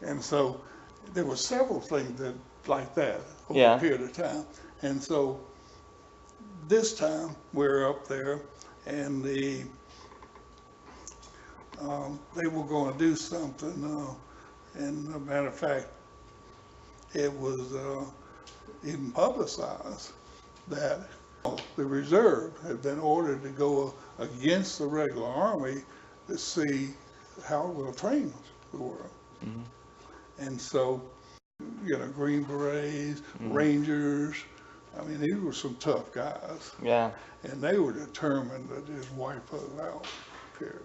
And so there were several things that like that over a Yeah. period of time. And so this time we're up there, and they were going to do something. And a matter of fact, it was even publicized that the reserve had been ordered to go against the regular army to see how well trained we were. Mhm. And so, Green Berets, Mhm. Rangers, I mean, these were some tough guys. Yeah. And they were determined to just wipe us out, period.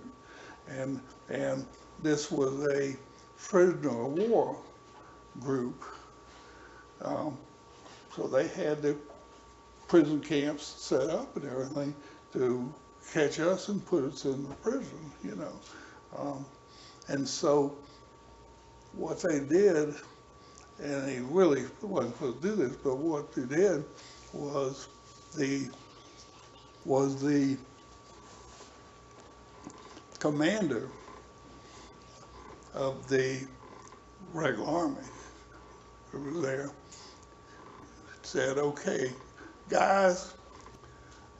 And, and this was a prisoner of war group. Um, so they had the prison camps set up and everything to catch us and put us in the prison. And so what they did, and he really wasn't supposed to do this, but what they did was the the commander of the regular army who was there said, "Okay, guys,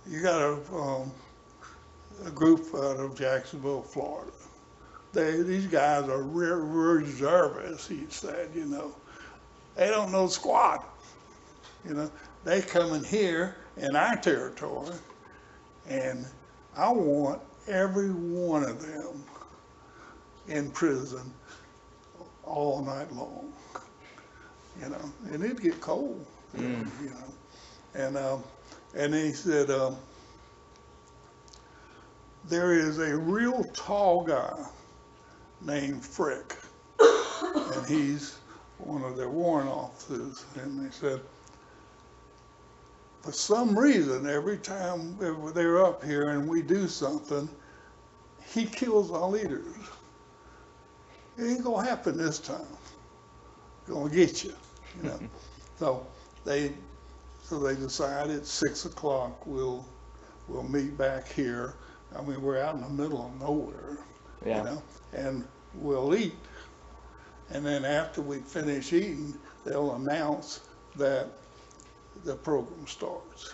you got a group out of Jacksonville, Florida. These guys are reservists," he said. They don't know squat. You know, they come in here in our territory, and I want every one of them in prison all night long. And it'd get cold. Mm. And and he said, there is a real tall guy named Frick, and he's one of their warrant officers. And they said, for some reason, every time they're up here and we do something, he kills our leaders. It ain't gonna happen this time. Gonna get you. So they they decided 6 o'clock we'll meet back here. I mean, we're out in the middle of nowhere, Yeah. and we'll eat. And then after we finish eating, they'll announce that the program starts.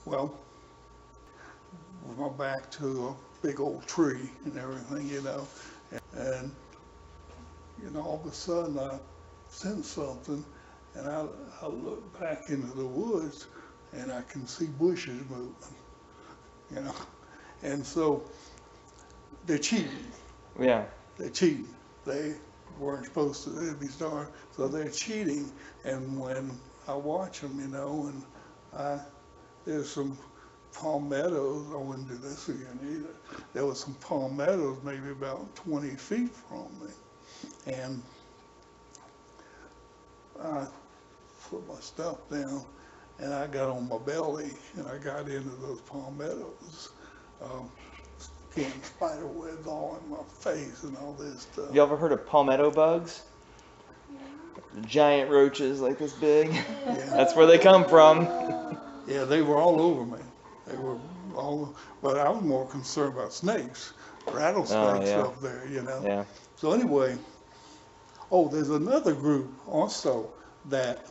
Well, we go back to a big old tree and everything. And all of a sudden I sense something, and I look back into the woods, and I can see bushes moving. And so they're cheating. Yeah. They're cheating. They weren't supposed to be starting, so they're cheating. And when I watch them, and there's some palmettos. I wouldn't do this again either. There was some palmettos maybe about 20 feet from me, and I put my stuff down, and I got on my belly, and I got into those palmettos. Um, Getting spider webs all in my face and all this stuff. You ever heard of palmetto bugs? Giant roaches like this big. Yeah. That's where they come from. Yeah, they were all over me. They were but I was more concerned about snakes, rattlesnakes yeah. up there. Yeah. So anyway, there's another group also that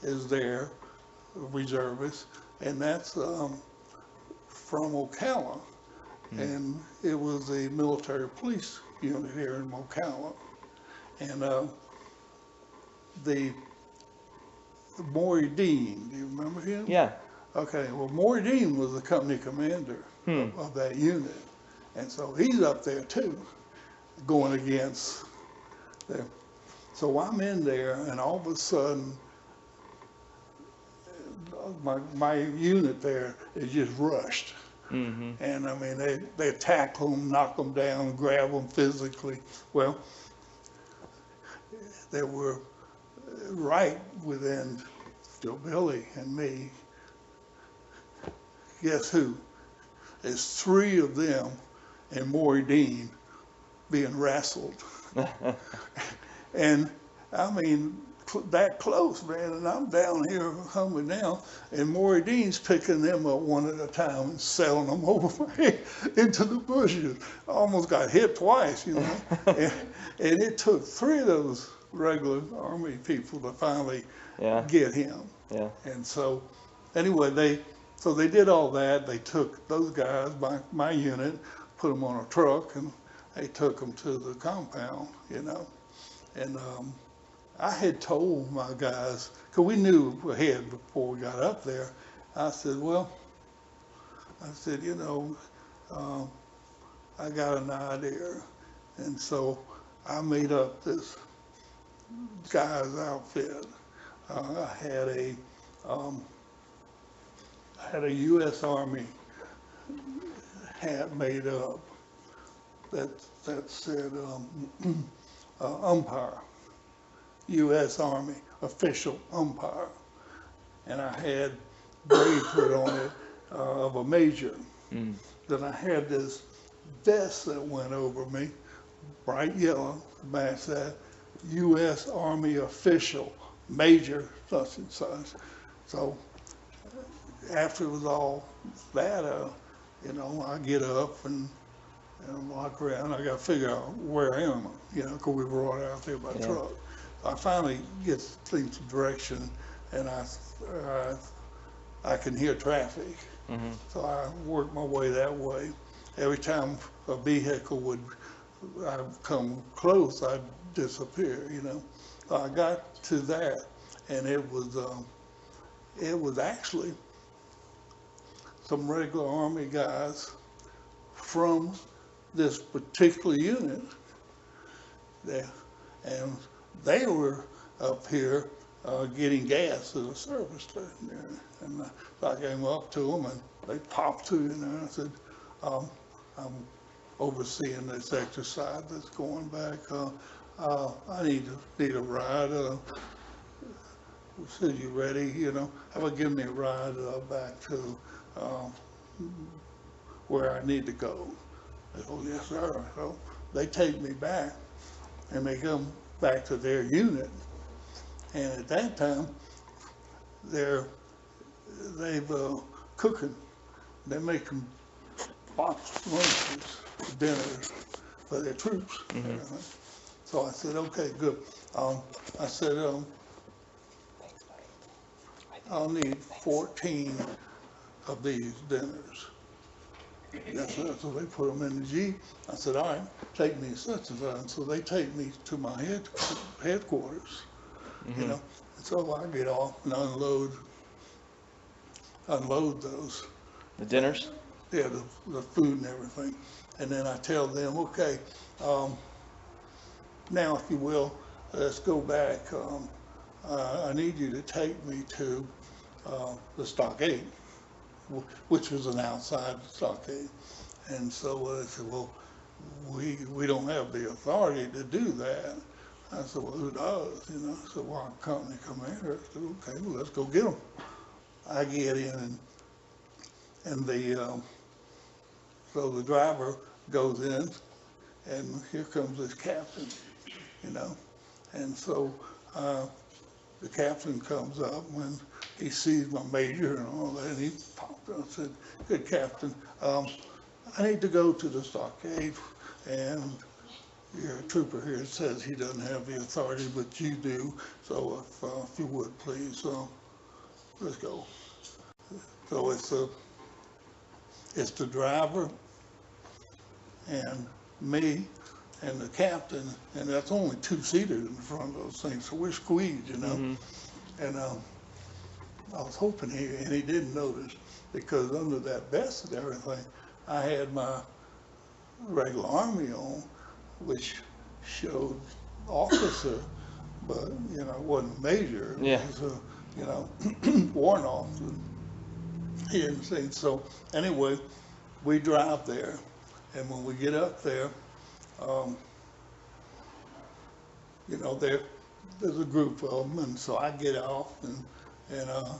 is there, reservists, and that's from Ocala. And it was a military police unit here in Ocala. And the Maury Dean, do you remember him? Yeah. Okay, well, Maury Dean was the company commander of that unit. And so he's up there too, going against them. So I'm in there, and all of a sudden, my unit there is just rushed. Mm-hmm. And I mean, they tackle them, knock them down, grab them physically. Well, they were right within still Billy and me. Guess who? There's three of them and Maury Dean being wrestled. And I mean, that close, man, and I'm down here humbly now, and Maury Dean's picking them up one at a time and selling them over my head into the bushes. I almost got hit twice, you know, and it took 3 of those regular Army people to finally Yeah. get him. Yeah. And so, anyway, they did all that. They took those guys, my unit, put them on a truck, and they took them to the compound, you know, and I had told my guys, because we knew ahead before we got up there, I said, you know, I got an idea. And so I made up this guy's outfit. I had a U.S. Army hat made up that said umpire. U.S. Army official umpire, and I had grade put on it of a major. Mm. Then I had this vest that went over me, bright yellow, match that, U.S. Army official, major, such and such. So after it was all that, you know, I get up and walk around. I got to figure out where I am, you know, because we were right out there by truck. I finally get things to direction, and I can hear traffic. Mm-hmm. So I work my way that way. Every time a vehicle would come close, I'd disappear, you know. So I got to that, and it was actually some regular Army guys from this particular unit there, and they were up here getting gas at a service station there. And I came up to them, and they popped to you, and I said, I'm overseeing this exercise that's going back. I need a ride. Said, you ready? You know, how about give me a ride back to where I need to go? I said, oh, yes, sir. So they take me back, and they come back to their unit. And at that time, they've cooking. They're making boxed lunches, dinners for their troops. Mm-hmm. So I said, okay, good. I said, I'll need 14 of these dinners. Yes, sir. So they put them in the Jeep. I said, all right, take me such and such. And so they take me to my headquarters, mm-hmm. You know. And so I get off and unload those. The dinners? Yeah, the food and everything. And then I tell them, okay, now if you will, let's go back. I need you to take me to the stockade, which was an outside stockade. And so they said, well, we don't have the authority to do that. I said, well, who does? You know, so our company commander. I said, okay, well, let's go get them. I get in, and so the driver goes in, and here comes this captain, you know. And so the captain comes up when he sees my major and all that, and he popped up and said, good Captain, I need to go to the stockade, and your trooper here says he doesn't have the authority, but you do, so if you would, please, let's go. So it's the driver and me and the captain, and that's only 2-seaters in front of those things, so we're squeezed, you know. Mm-hmm. And I was hoping he didn't notice, because under that vest and everything, I had my regular Army on, which showed officer, but, you know, it wasn't major. It was, you know, warrant officer. He didn't see. So anyway, we drive there, and when we get up there, you know, there's a group of them, and so I get off, and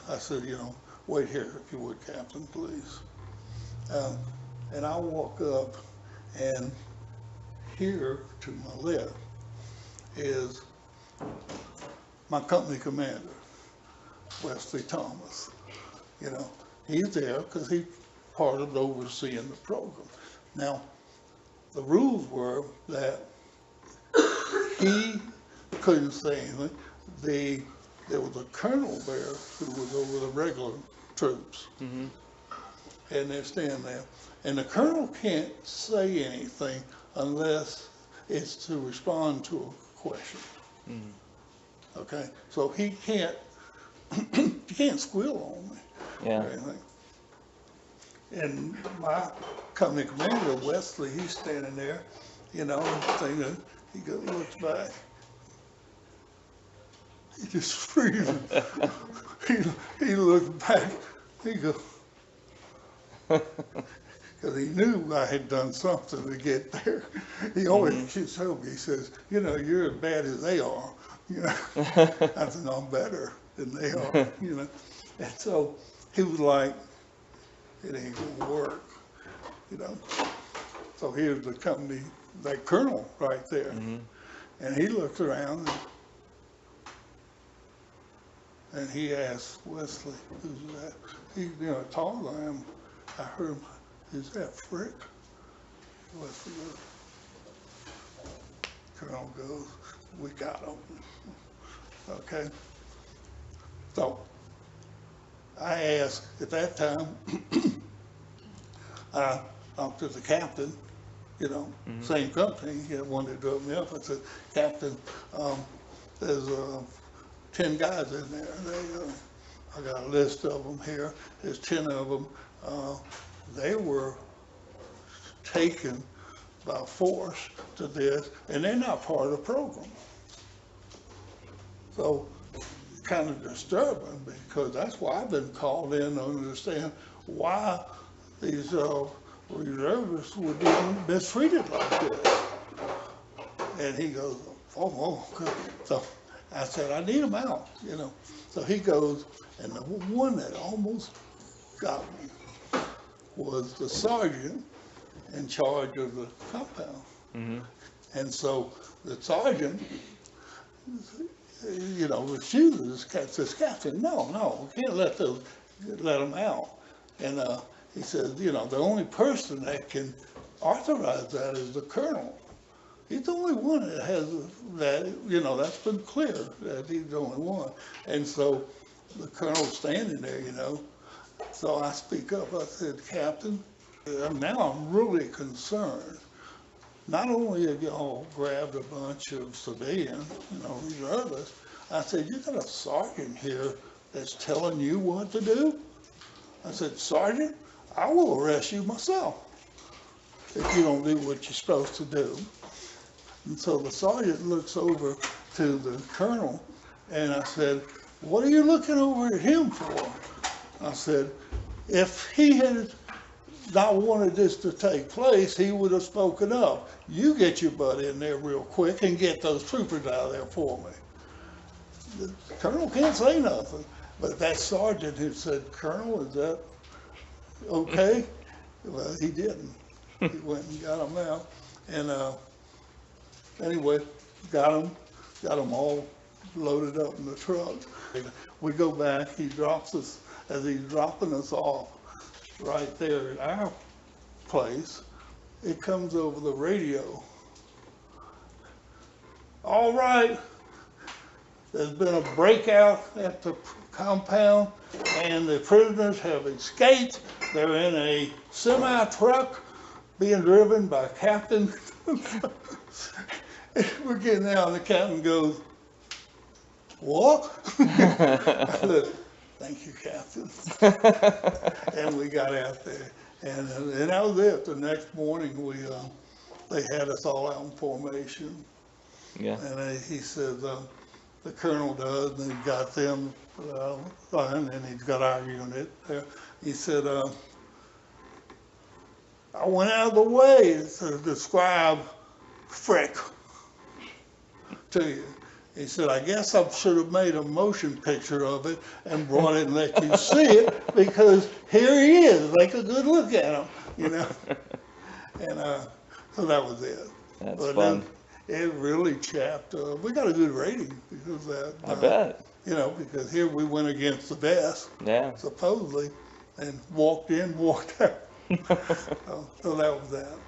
I said, you know, wait here, if you would, Captain, please. And I walk up, and here to my left is my company commander, Wesley Thomas. You know, he's there because he's part of overseeing the program. Now, the rules were that he couldn't say anything. There was a colonel there who was over the regular troops. Mm-hmm. And they're standing there. And the colonel can't say anything unless it's to respond to a question. Mm-hmm. Okay? So he can't, he can't squeal on me Yeah. or anything. And my company commander, Wesley, he's standing there, you know, and thinking, looks back. He just freezes. he looks back. He goes, because he knew I had done something to get there. He always keeps telling me, he says, you know, you're as bad as they are. You know, I said, no, I'm better than they are, you know. And so he was like, it ain't gonna work, you know. So here's the company, that colonel right there. Mm-hmm. And he looks around and he asked Wesley, who's that? He, you know, taller than him. I heard him, is that Frick? Wesley goes, Colonel goes, we got him. Okay. So I asked at that time, I talked to the captain, you know, same company, he had one that drove me up. I said, Captain, there's 10 guys in there. I got a list of them here. There's 10 of them. They were taken by force to this, and they're not part of the program. So kind of disturbing, because that's why I've been called in to understand why these reservists were being mistreated like this. And he goes, oh, good. So I said, I need them out, you know. So he goes, and the one that almost got me was the sergeant in charge of the compound. Mm-hmm. And so the sergeant, you know, refuses, says, Captain, no, we can't let them out. And he says, you know, the only person that can authorize that is the colonel. He's the only one that has that, you know, that's been clear that he's the only one. And so the colonel's standing there, you know. So I speak up, I said, Captain, now I'm really concerned. Not only have y'all grabbed a bunch of civilians, you know, reservists, I said, you got a sergeant here that's telling you what to do? I said, Sergeant, I will arrest you myself if you don't do what you're supposed to do. And so the sergeant looks over to the colonel, and I said, what are you looking over at him for? I said, if he had not wanted this to take place, he would have spoken up. You get your butt in there real quick and get those troopers out of there for me. The colonel can't say nothing, but that sergeant who said, Colonel, is that okay? Well, he didn't. He went and got them out. And anyway, got them all loaded up in the truck. We go back, he drops us, as he's dropping us off right there at our place, it comes over the radio. All right, there's been a breakout at the compound and the prisoners have escaped. They're in a semi-truck being driven by Captain. We're getting out and the captain goes, what? I said, thank you, Captain. And we got out there. And that was it. The next morning, they had us all out in formation. Yeah. And he said, the colonel does, and he got them, and he's got our unit there. He said, I went out of the way to describe Frick to you. He said, I guess I should have made a motion picture of it and brought it and let you see it, because here he is. Take a good look at him, you know. And so that was it. That's but fun. it really chapped. We got a good rating because of that. I bet. You know, because here we went against the best, Yeah. supposedly, and walked in, walked out. So that was that.